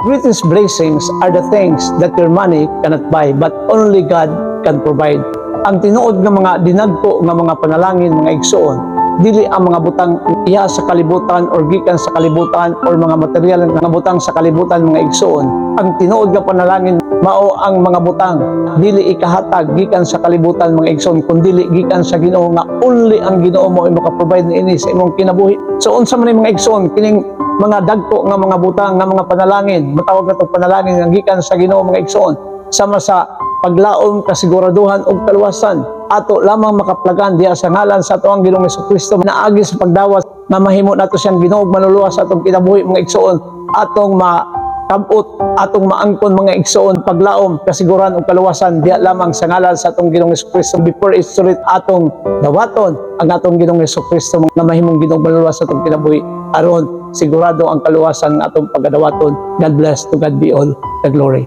Greatest blessings are the things that your money cannot buy, but only God can provide. Ang tinuod nga mga dinagko nga mga panalangin, mga igsoon, dili ang mga butang iya sa kalibutan or gikan sa kalibutan or mga material nga butang sa kalibutan, mga igsoon. Ang tinuod nga panalangin mao ang mga butang dili ikahatag gikan sa kalibutan, mga igsoon, kundi gikan sa Ginoo nga only ang Ginoo mo ay maka-provide niini sa imong kinabuhi. So unsa man mga igsoon kining mga dagko nga mga butang nga mga panalangin, matawag na panalangin nga gikan sa Ginoo, mga igsoon, sama sa paglaom, kasiguraduhan ug kaluwasan ato lamang makaplagan diha sa ngalan sa ato ang Ginoong Jesucristo, naagi sa pagdawas na mahimo nato siyang Ginoo manuluwas sa atong kinabuhi, mga igsoon, atong makabot, atong maangkon, mga igsoon, paglaom, kasiguran ug kaluwasan diha lamang sa ngalan sa atong Ginoong Jesucristo. Before it's too late, atong dawaton ang atong Ginoong Jesucristo na mahimong Ginoo manuluwas sa atong kinabuhi aron sigurado ang kaluwasan ng atong pagadawaton. God bless, to God be all the glory.